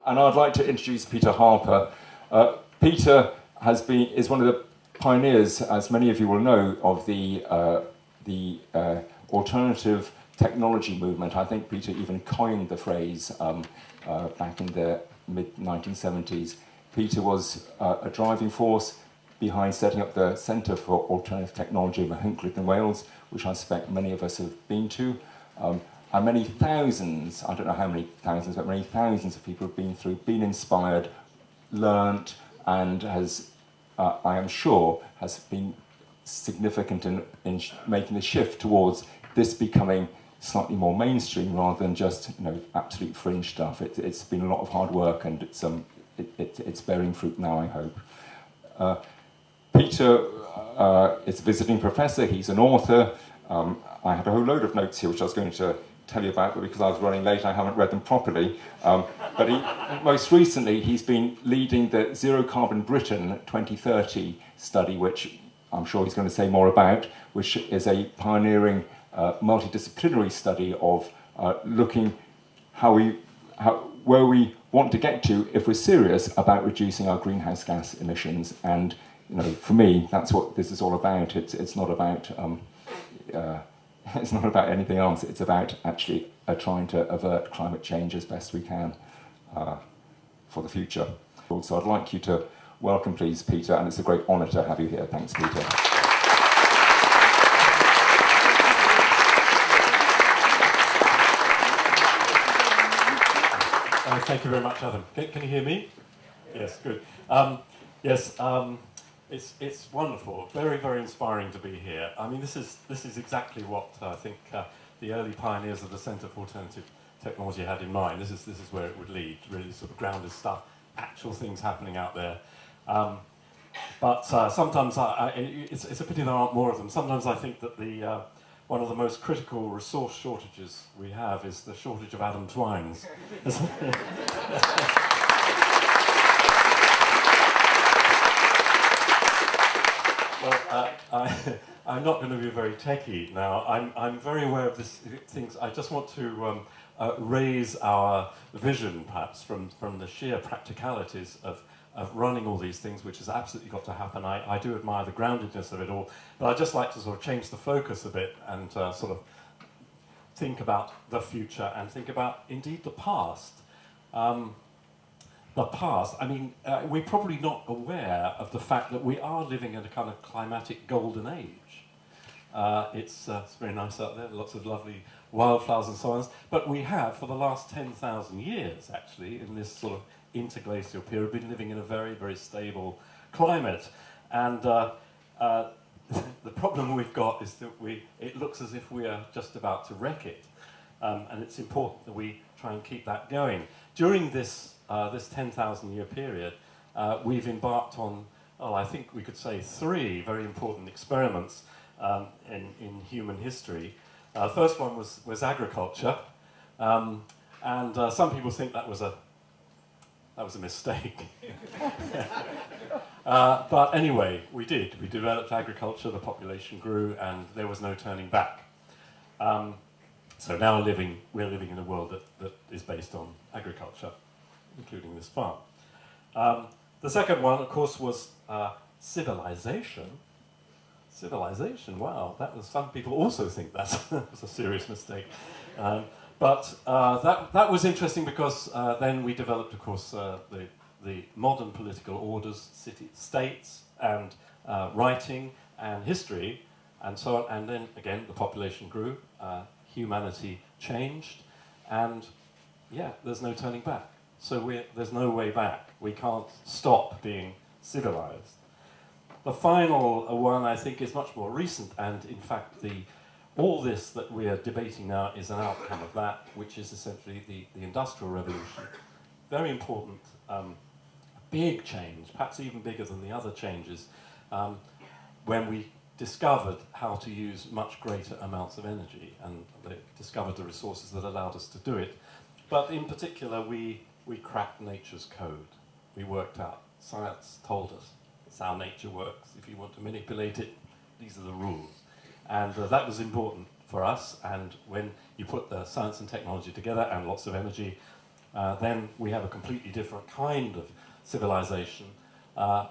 And I'd like to introduce Peter Harper. Peter is one of the pioneers, as many of you will know, of the alternative technology movement. I think Peter even coined the phrase back in the mid-1970s. Peter was a driving force behind setting up the Centre for Alternative Technology of Hinckley in Wales, which I suspect many of us have been to. And many thousands, I don't know how many thousands, but many thousands of people have been through, been inspired, learnt, and has, I am sure, has been significant in making the shift towards this becoming slightly more mainstream rather than just absolute fringe stuff. It's been a lot of hard work, and it's bearing fruit now, I hope. Peter is a visiting professor, he's an author. I had a whole load of notes here which I was going to tell you about, but because I was running late I haven't read them properly. But most recently he's been leading the Zero Carbon Britain 2030 study, which I'm sure he's going to say more about, which is a pioneering multidisciplinary study of looking where we want to get to if we're serious about reducing our greenhouse gas emissions. And for me, that's what this is all about. It's not about it's not about anything else. It's about actually trying to avert climate change as best we can for the future. So I'd like you to welcome, please, Peter, and it's a great honour to have you here. Thanks, Peter. Thank you very much, Adam. Can you hear me? Yes, good. It's wonderful, very, very inspiring to be here. I mean, this is exactly what I think the early pioneers of the Centre for Alternative Technology had in mind. This is where it would lead, really sort of grounded stuff, actual things happening out there. But sometimes it's a pity there aren't more of them. Sometimes I think that one of the most critical resource shortages we have is the shortage of Adam Twines. Well, I'm not going to be very techie now. I'm very aware of these things. I just want to raise our vision, perhaps, from the sheer practicalities of running all these things, which has absolutely got to happen. I do admire the groundedness of it all, but I'd just like to sort of change the focus a bit and sort of think about the future and think about, indeed, the past. The past, I mean, we're probably not aware of the fact that we are living in a kind of climatic golden age. It's very nice out there, lots of lovely wildflowers and so on, but we have, for the last 10,000 years, actually, in this sort of interglacial period, been living in a very, very stable climate. And the problem we've got is that it looks as if we are just about to wreck it. And it's important that we try and keep that going. During this 10,000-year period, we've embarked on, well, I think we could say 3 very important experiments in human history. The first one was agriculture, and some people think that was a mistake. But anyway, we did. We developed agriculture, the population grew, and there was no turning back. So now we're living in a world that is based on agriculture, including this farm. The second one, of course, was civilization. Civilization, wow, some people also think that was a serious mistake. But that was interesting because then we developed, of course, the modern political orders, states, and writing, and history, and so on. And then, again, the population grew, humanity changed, and, yeah, there's no turning back. So there's no way back. We can't stop being civilized. The final one, I think, is much more recent, and in fact, all this that we are debating now is an outcome of that, which is essentially the Industrial Revolution. Very important, big change, perhaps even bigger than the other changes, when we discovered how to use much greater amounts of energy, and they discovered the resources that allowed us to do it. But in particular, we cracked nature's code. We worked out, science told us, it's how nature works. If you want to manipulate it, these are the rules. And that was important for us, and when you put the science and technology together and lots of energy, then we have a completely different kind of civilization,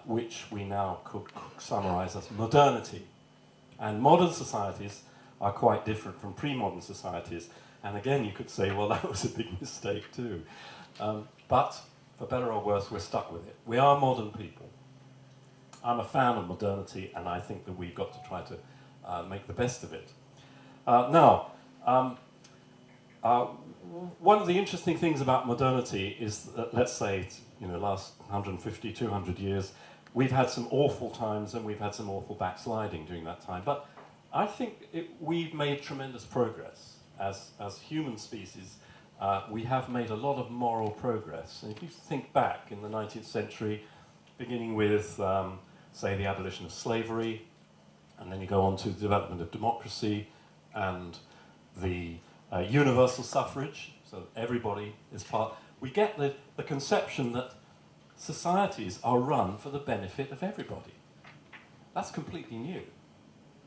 which we now could summarize as modernity. And modern societies are quite different from pre-modern societies. And again, you could say, well, that was a big mistake too. But for better or worse, we're stuck with it. We are modern people. I'm a fan of modernity, and I think that we've got to try to make the best of it. One of the interesting things about modernity is that, let's say, last 150, 200 years, we've had some awful times and we've had some awful backsliding during that time. But I think we've made tremendous progress. As human species, we have made a lot of moral progress. And if you think back in the 19th century, beginning with, say, the abolition of slavery, and then you go on to the development of democracy and the universal suffrage, so everybody is part. We get the conception that societies are run for the benefit of everybody. That's completely new.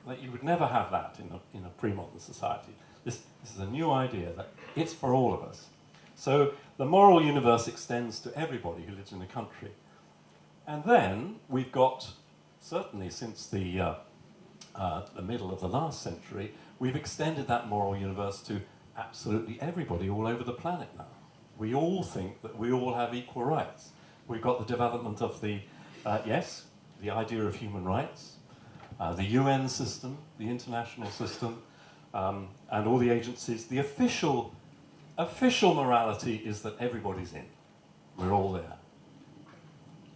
That you would never have that in a pre-modern society. This is a new idea that it's for all of us. So the moral universe extends to everybody who lives in the country. And then we've got, certainly since the middle of the last century, we've extended that moral universe to absolutely everybody all over the planet now. We all think that we all have equal rights. We've got the development of the idea of human rights, the UN system, the international system, and all the agencies. The official morality is that everybody's in. We're all there.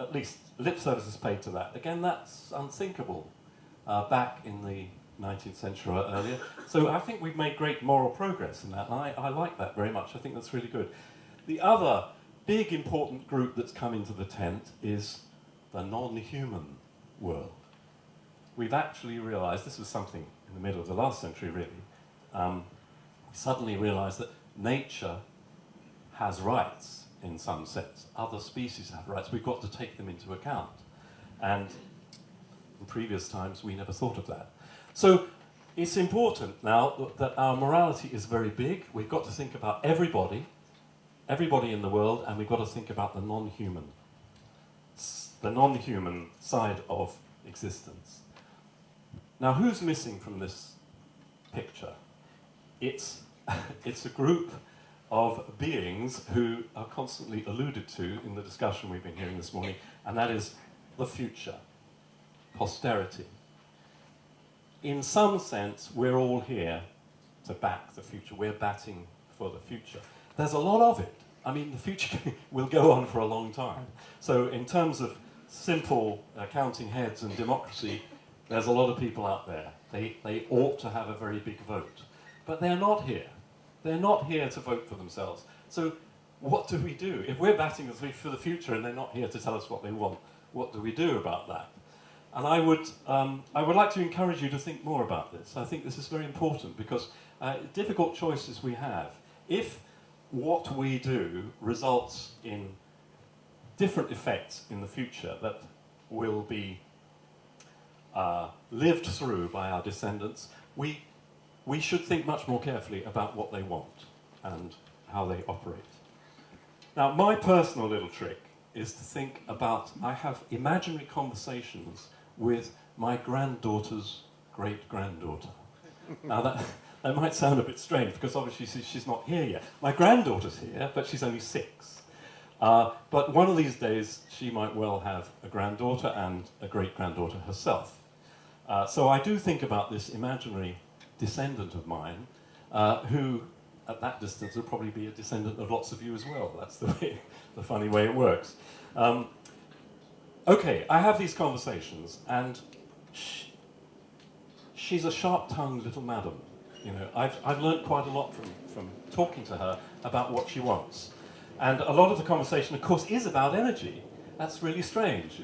At least lip service is paid to that. Again, that's unthinkable back in the 19th century or earlier. So I think we've made great moral progress in that, and I like that very much. I think that's really good. The other big important group that's come into the tent is the non-human world. We've actually realized, this was something in the middle of the last century really, we suddenly realized that nature has rights in some sense. Other species have rights. We've got to take them into account. And in previous times, we never thought of that. So it's important now that our morality is very big. We've got to think about everybody in the world, and we've got to think about the non-human side of existence. Now, who's missing from this picture? It's a group of beings who are constantly alluded to in the discussion we've been hearing this morning, and that is the future, posterity. In some sense, we're all here to back the future. We're batting for the future. There's a lot of it. I mean, the future will go on for a long time. So in terms of simple counting heads and democracy, there's a lot of people out there. They ought to have a very big vote. But they're not here. They're not here to vote for themselves. So what do we do? If we're batting for the future and they're not here to tell us what they want, what do we do about that? And I would like to encourage you to think more about this. I think this is very important because difficult choices we have. If what we do results in different effects in the future that will be lived through by our descendants, we should think much more carefully about what they want and how they operate. Now, my personal little trick is to think about, I have imaginary conversations with my granddaughter's great-granddaughter. Now, that might sound a bit strange because obviously she's not here yet. My granddaughter's here, but she's only 6. But one of these days, she might well have a granddaughter and a great-granddaughter herself. So I do think about this imaginary descendant of mine, who at that distance will probably be a descendant of lots of you as well. That's the funny way it works. Okay, I have these conversations, and she's a sharp-tongued little madam. You know, I've learned quite a lot from talking to her about what she wants. And a lot of the conversation, of course, is about energy. That's really strange.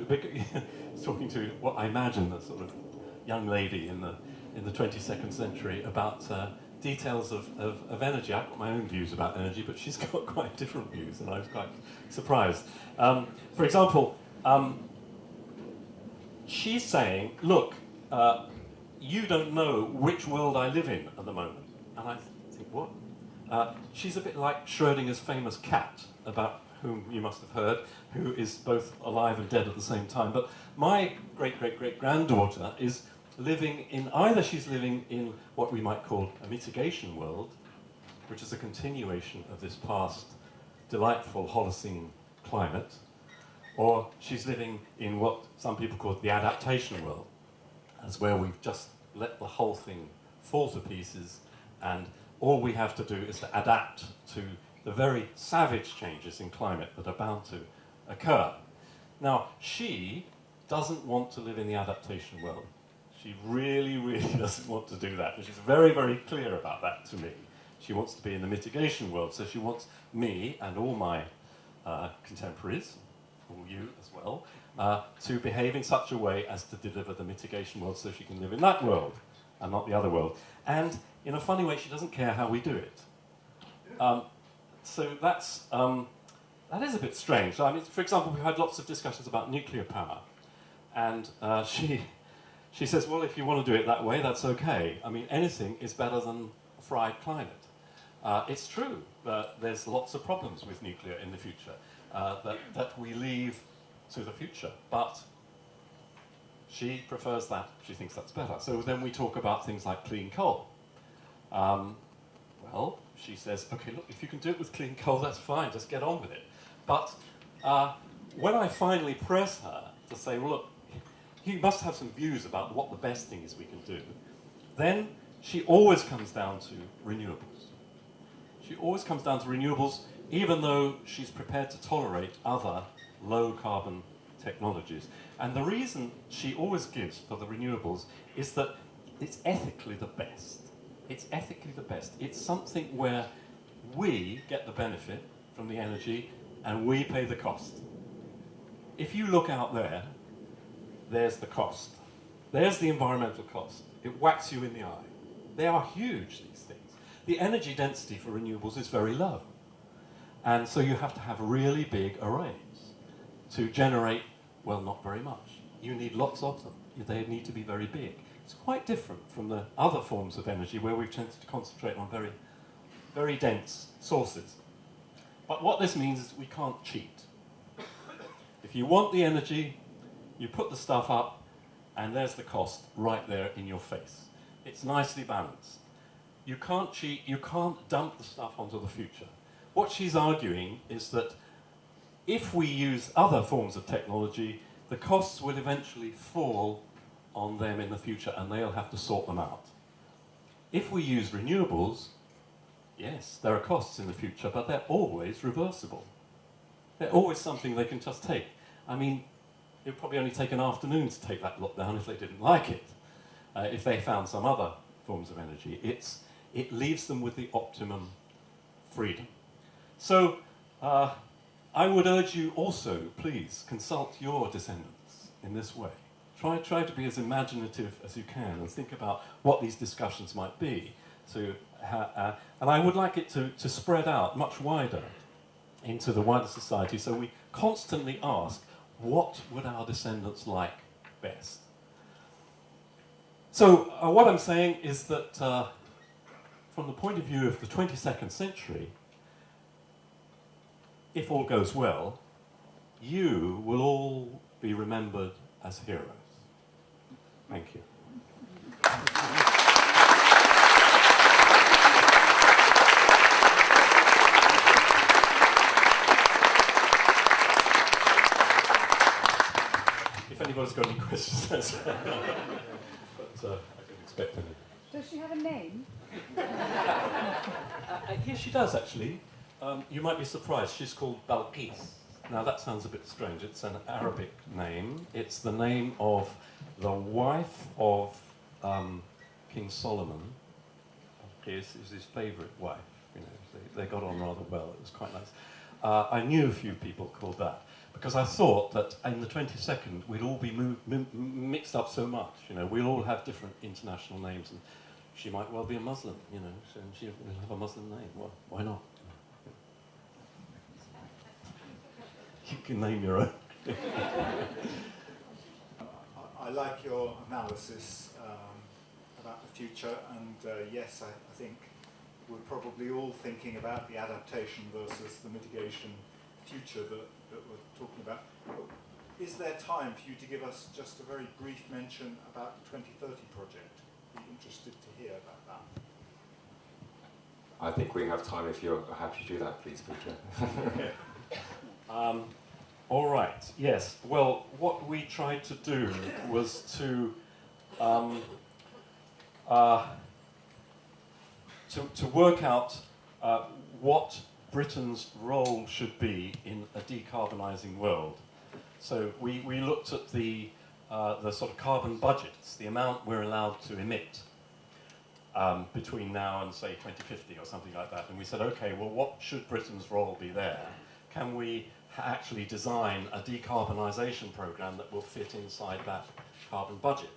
Talking to what I imagine the sort of young lady in the 22nd century about details of energy. I've got my own views about energy, but she's got quite different views, and I was quite surprised. For example, she's saying, look, you don't know which world I live in at the moment. And I think, what? She's a bit like Schrodinger's famous cat, about whom you must have heard, who is both alive and dead at the same time. But my great-great-great-granddaughter is living in, either she's living in what we might call a mitigation world, which is a continuation of this past delightful Holocene climate, or she's living in what some people call the adaptation world, as where we've just let the whole thing fall to pieces, and all we have to do is to adapt to the very savage changes in climate that are bound to occur. Now, she doesn't want to live in the adaptation world. She really, really doesn't want to do that, and she's very, very clear about that to me. She wants to be in the mitigation world, so she wants me and all my contemporaries, all you as well, to behave in such a way as to deliver the mitigation world so she can live in that world and not the other world. And in a funny way, she doesn't care how we do it. So that is a bit strange. I mean, for example, we've had lots of discussions about nuclear power, and she says, well, if you want to do it that way, that's okay. I mean, anything is better than a fried climate. It's true that there's lots of problems with nuclear in the future that we leave to the future, but she prefers that. She thinks that's better. So then we talk about things like clean coal. Well, she says, okay, look, if you can do it with clean coal, that's fine, just get on with it. But when I finally press her to say, well, look, you must have some views about what the best thing is we can do, then she always comes down to renewables. She always comes down to renewables, even though she's prepared to tolerate other low-carbon technologies. And the reason she always gives for the renewables is that it's ethically the best. It's ethically the best. It's something where we get the benefit from the energy and we pay the cost. If you look out there, there's the cost. There's the environmental cost. It whacks you in the eye. They are huge, these things. The energy density for renewables is very low. And so you have to have really big arrays to generate, well, not very much. You need lots of them. They need to be very big. It's quite different from the other forms of energy where we've tended to concentrate on very, very dense sources. But what this means is we can't cheat. If you want the energy, you put the stuff up, and there's the cost right there in your face. It's nicely balanced. You can't cheat, you can't dump the stuff onto the future. What she's arguing is that if we use other forms of technology, the costs will eventually fall on them in the future and they'll have to sort them out. If we use renewables, yes, there are costs in the future, but they're always reversible. They're always something they can just take. I mean, it would probably only take an afternoon to take that lot down if they didn't like it. If they found some other forms of energy, it leaves them with the optimum freedom. So I would urge you also, please, consult your descendants in this way. Try to be as imaginative as you can and think about what these discussions might be. And I would like it to spread out much wider into the wider society, so we constantly ask, what would our descendants like best? So what I'm saying is that from the point of view of the 22nd century, if all goes well, you will all be remembered as heroes. Thank you. If anybody's got any questions, that's but I didn't expect any. Does she have a name? Yes, she does, actually. You might be surprised. She's called Balqis. Now, that sounds a bit strange. It's an Arabic name. It's the name of the wife of King Solomon. Balqis is his favourite wife. You know, they got on rather well. It was quite nice. I knew a few people called that because I thought that in the 22nd we'd all be mixed up so much. You know, we'll all have different international names, and she might well be a Muslim. You know, and she'll have a Muslim name. Well, why not? You can name your own. I like your analysis about the future, and yes, I think we're probably all thinking about the adaptation versus the mitigation future that we're talking about. Is there time for you to give us just a very brief mention about the 2030 project? I'd be interested to hear about that. I think we have time if you're happy to do that, please, Peter. Okay. All right, yes. Well, what we tried to do was to work out what Britain's role should be in a decarbonising world. So we looked at the sort of carbon budgets, the amount we're allowed to emit between now and, say, 2050 or something like that. And we said, okay, well, what should Britain's role be there? Can we actually design a decarbonisation programme that will fit inside that carbon budget?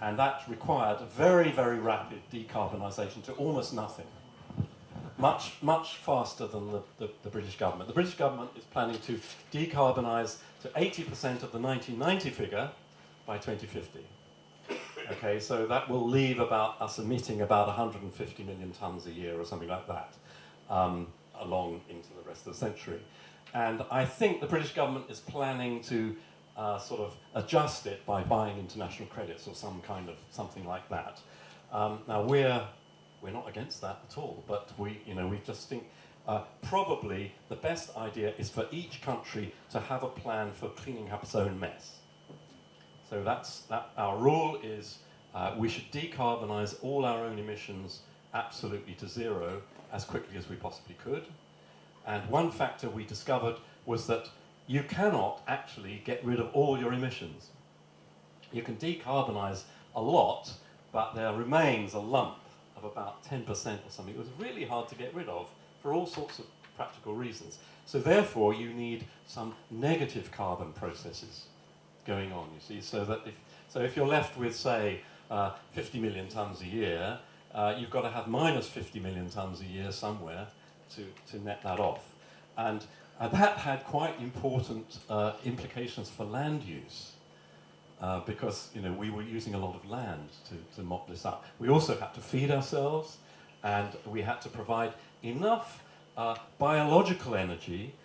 And that required very, very rapid decarbonisation to almost nothing. Much faster than the British government. The British government is planning to decarbonise to 80% of the 1990 figure by 2050. Okay, so that will leave us emitting about 150 million tonnes a year or something like that, along into the rest of the century. And I think the British government is planning to sort of adjust it by buying international credits or something like that. Now we're not against that at all, but we just think probably the best idea is for each country to have a plan for cleaning up its own mess. So our rule is we should decarbonise all our own emissions absolutely to zero as quickly as we possibly could. And one factor we discovered was that you cannot actually get rid of all your emissions. You can decarbonise a lot, but there remains a lump of about 10% or something. It was really hard to get rid of for all sorts of practical reasons. So therefore, you need some negative carbon processes going on, you see, so that if you're left with, say, 50 million tonnes a year, you've got to have minus 50 million tonnes a year somewhere to net that off. And that had quite important implications for land use. Because we were using a lot of land to mop this up. We also had to feed ourselves, and we had to provide enough biological energy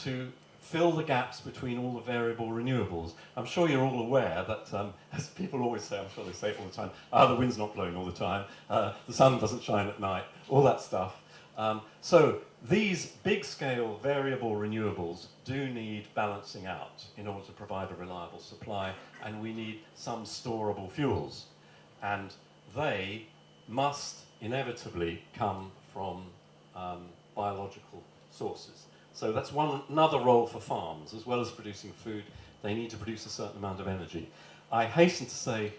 to fill the gaps between all the variable renewables. I'm sure you're all aware that, as people always say, I'm sure they say it all the time, the wind's not blowing all the time, the sun doesn't shine at night, all that stuff. So these big-scale variable renewables do need balancing out in order to provide a reliable supply, and we need some storable fuels. And they must inevitably come from biological sources. So that's another role for farms. As well as producing food, they need to produce a certain amount of energy. I hasten to say,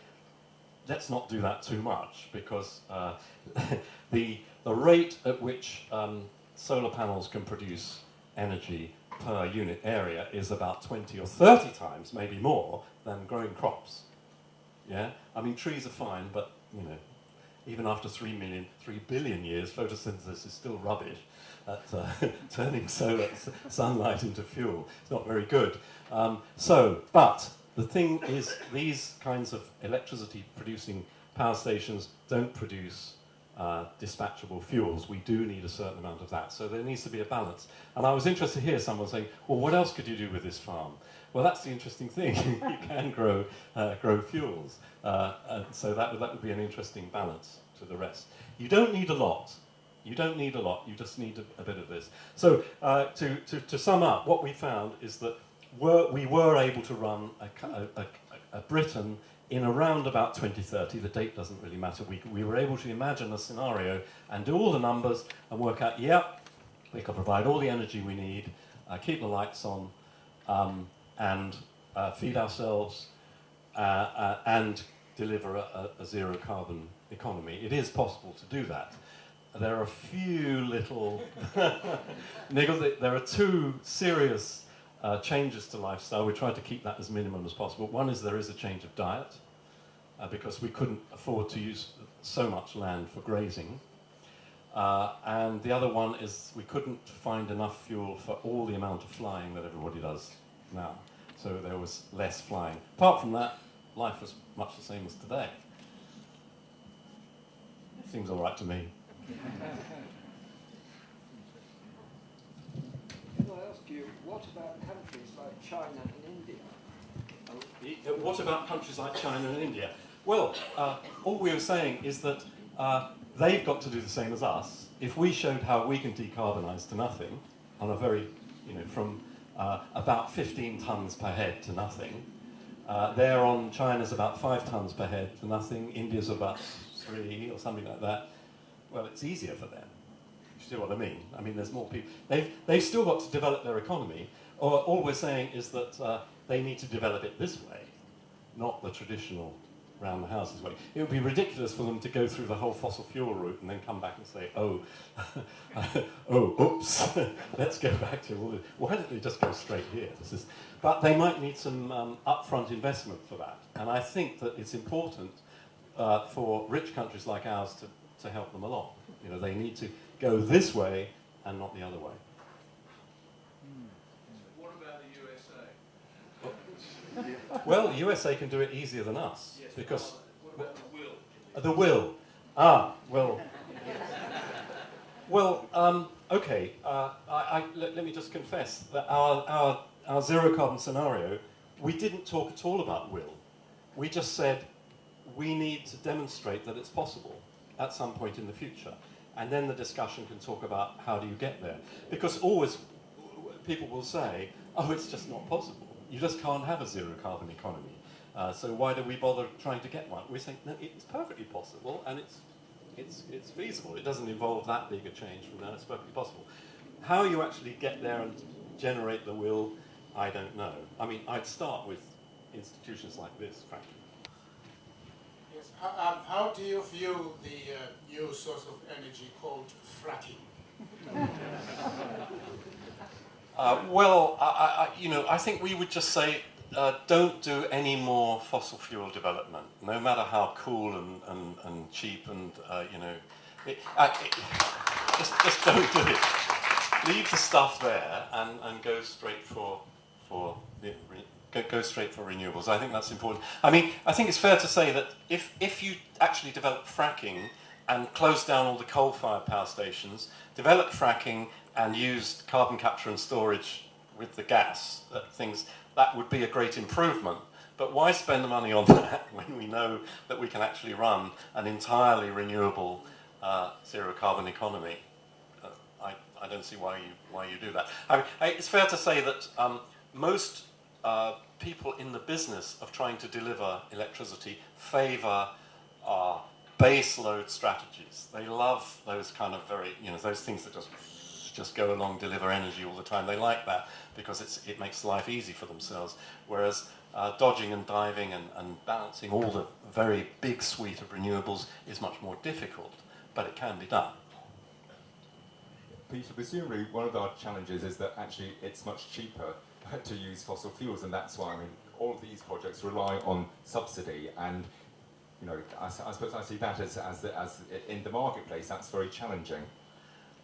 let's not do that too much, because the rate at which solar panels can produce energy per unit area is about 20 or 30 times, maybe more, than growing crops. Yeah? I mean, trees are fine, but, even after 3 billion years, photosynthesis is still rubbish at turning solar sunlight into fuel. It's not very good. But the thing is, these kinds of electricity-producing power stations don't produce dispatchable fuels. We do need a certain amount of that. So there needs to be a balance. And I was interested to hear someone saying, well, what else could you do with this farm? Well, that's the interesting thing. You can grow fuels. And so that would be an interesting balance to the rest. You don't need a lot. You don't need a lot. You just need a bit of this. So to sum up, what we found is that we were able to run a Britain in around about 2030. The date doesn't really matter. We were able to imagine a scenario and do all the numbers and work out, we can provide all the energy we need, keep the lights on, and feed ourselves, and deliver a zero carbon economy. It is possible to do that. There are a few little niggles. There are two serious changes to lifestyle. We tried to keep that as minimum as possible. One is there is a change of diet, because we couldn't afford to use so much land for grazing. And the other one is we couldn't find enough fuel for all the amount of flying that everybody does now. So there was less flying. Apart from that, life was much the same as today. Seems all right to me. Can I ask you, what about countries like China and India? What about countries like China and India? Well, all we were saying is that they've got to do the same as us. If we showed how we can decarbonise to nothing, on a very, from about 15 tonnes per head to nothing, there on China's about 5 tonnes per head to nothing, India's about 3 or something like that. Well, it's easier for them. You see what I mean? I mean, there's more people. They've still got to develop their economy. All we're saying is that they need to develop it this way, not the traditional round the houses way. It would be ridiculous for them to go through the whole fossil fuel route and then come back and say, oh, oops, let's go back to all this. Why don't they just go straight here? But they might need some upfront investment for that. And I think that it's important for rich countries like ours to help them along. They need to go this way and not the other way. What about the USA? Well, the USA can do it easier than us. Yes, because what about the will? The will. Ah, well. Well, okay. Let me just confess that our zero carbon scenario, we didn't talk at all about will. We just said we need to demonstrate that it's possible at some point in the future. And then the discussion can talk about how do you get there. Because always people will say, oh, it's just not possible. You just can't have a zero carbon economy. So why do we bother trying to get one? We say, no, it's perfectly possible and it's feasible. It doesn't involve that big a change from now. It's perfectly possible. How you actually get there and generate the will, I don't know. I mean, I'd start with institutions like this, frankly. Yes. How do you view the new source of energy called fracking? Well, I think we would just say, don't do any more fossil fuel development, no matter how cool and cheap and, just don't do it. Leave the stuff there and go straight for renewables. I think that's important. I mean, I think it's fair to say that if you actually develop fracking and close down all the coal-fired power stations, develop fracking and use carbon capture and storage with the gas, that would be a great improvement. But why spend the money on that when we know that we can actually run an entirely renewable zero-carbon economy? I don't see why you do that. I mean, it's fair to say that most people in the business of trying to deliver electricity favour base load strategies. They love those kind of very, those things that just go along, deliver energy all the time. They like that because it makes life easy for themselves. Whereas dodging and diving and balancing all the very big suite of renewables is much more difficult, but it can be done. Peter, presumably one of our challenges is that actually it's much cheaper to use fossil fuels, and that's why all of these projects rely on subsidy. And I suppose I see that as in the marketplace that's very challenging.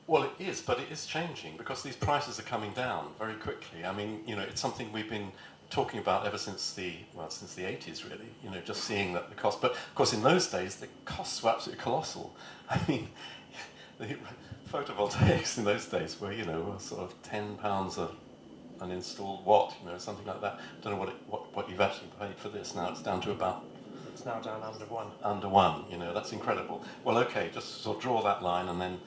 Well, it is, but it is changing because these prices are coming down very quickly. I mean, it's something we've been talking about ever since the 80s, really. Just seeing that the cost, but of course in those days the costs were absolutely colossal. I mean, the photovoltaics in those days were, were sort of £10 an installed watt, something like that. I don't know what you've actually paid for this now. It's down to about. It's now down under one. Under one, that's incredible. Well, okay, just sort of draw that line and then.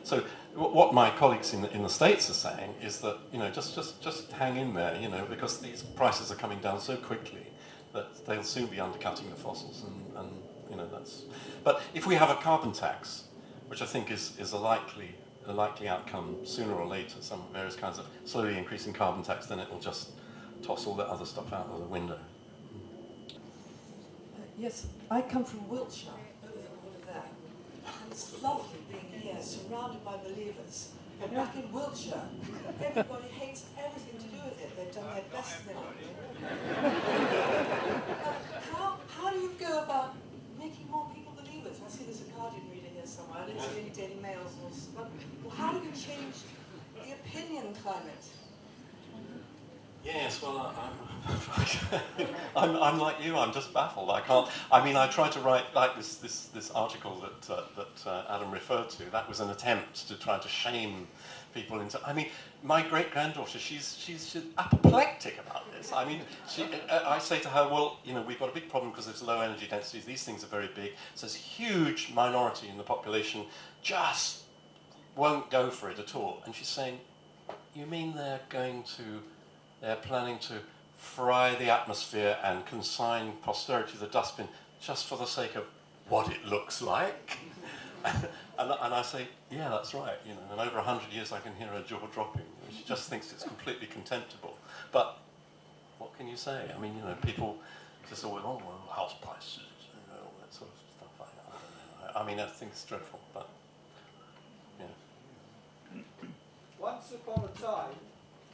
So what my colleagues in the States are saying is that just hang in there, because these prices are coming down so quickly that they'll soon be undercutting the fossils, and that's. But if we have a carbon tax, which I think is a likely outcome sooner or later, some various kinds of slowly increasing carbon tax, then it will just toss all that other stuff out of the window. Yes, I come from Wiltshire, over there, and it's lovely being here, surrounded by believers. But back in Wiltshire, everybody hates everything to do with it. They've done their best in it. How do you go about making more people believers? I see there's a Guardian reader here somewhere. I don't see any Daily Mails. But how do you change the opinion climate? Yes, well, I'm like you. I'm just baffled. I can't. I mean, I tried to write like this article that Adam referred to. That was an attempt to try to shame people into. I mean, my great granddaughter, she's apoplectic about this. I mean, I say to her, well, you know, we've got a big problem because there's low energy densities. These things are very big. So there's a huge minority in the population just won't go for it at all. And she's saying, you mean they're planning to fry the atmosphere and consign posterity to the dustbin just for the sake of what it looks like? and I say, yeah, that's right. You know, and over 100 years I can hear her jaw dropping. She just thinks it's completely contemptible. But what can you say? I mean, you know, people just always, oh, well, house prices, you know, all that sort of stuff. I don't know. I mean, I think it's dreadful, but, yeah. Once upon a time,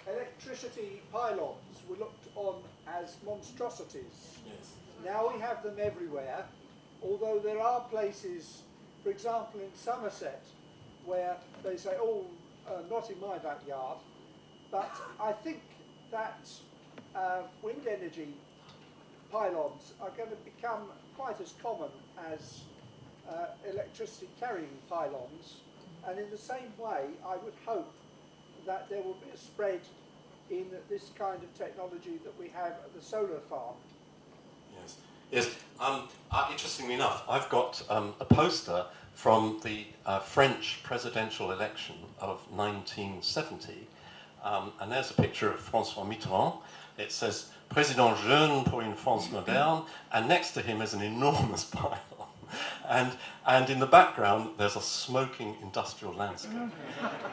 electricity pylons were looked on as monstrosities. Yes. Now we have them everywhere, although there are places, for example in Somerset, where they say, oh, not in my backyard. But I think that wind energy pylons are going to become quite as common as electricity carrying pylons. And in the same way, I would hope that there will be a spread in this kind of technology that we have at the solar farm. Yes. Yes. Interestingly enough, I've got a poster from the French presidential election of 1970, and there's a picture of François Mitterrand. It says, Président jeune pour une France moderne, and next to him is an enormous pylon. And in the background, there's a smoking industrial landscape.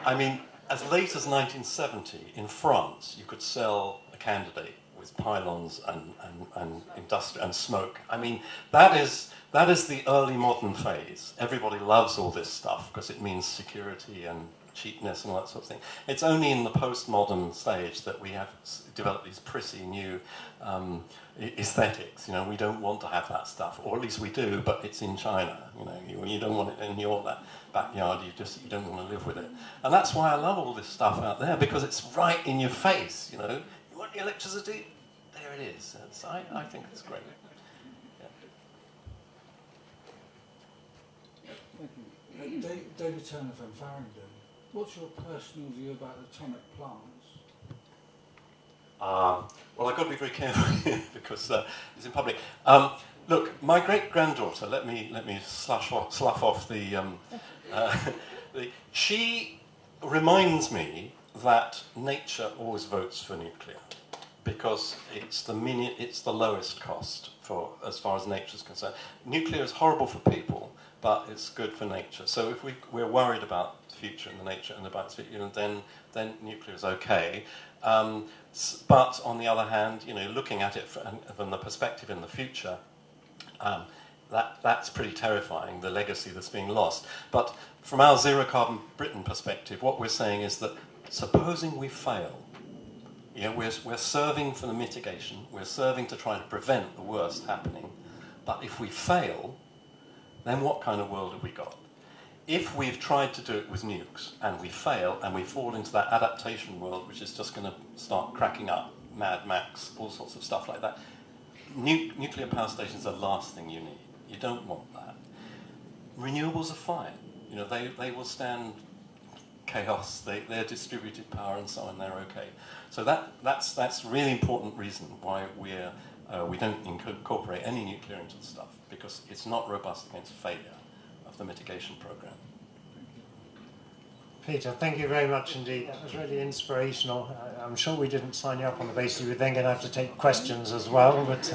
I mean, as late as 1970, in France, you could sell a candidate with pylons and smoke. I mean, that is the early modern phase. Everybody loves all this stuff because it means security and cheapness and all that sort of thing. It's only in the postmodern stage that we have developed these prissy new aesthetics. You know, we don't want to have that stuff, or at least we do, but it's in China. You know, you don't want it in your backyard. You don't want to live with it, and that's why I love all this stuff out there, because it's right in your face. You know, you want the electricity, there it is. I think it's great. Yeah. Thank you. David Turner from Farringdon. What's your personal view about atomic plants? Well, I've got to be very careful here because it's in public. Look, my great-granddaughter, let me slough off she reminds me that nature always votes for nuclear because it's the lowest cost for as far as nature's concerned. Nuclear is horrible for people, but it's good for nature. So if we're worried about the future and the nature and about the future, then nuclear is okay. But on the other hand, you know, looking at it from the perspective in the future, that's pretty terrifying, the legacy that's being lost. But from our zero carbon Britain perspective, what we're saying is that supposing we fail, you know, we're serving for the mitigation, we're serving to try to prevent the worst happening, but if we fail, then what kind of world have we got? If we've tried to do it with nukes and we fail and we fall into that adaptation world, which is just going to start cracking up, Mad Max, all sorts of stuff like that, nuclear power stations are the last thing you need. You don't want that. Renewables are fine. You know, they will stand chaos. They're distributed power and so on. They're okay. So that's a really important reason why we don't incorporate any nuclear into the stuff, because it's not robust against failure of the mitigation program. Peter, thank you very much indeed. That was really inspirational. I'm sure we didn't sign you up on the basis you were then going to have to take questions as well, but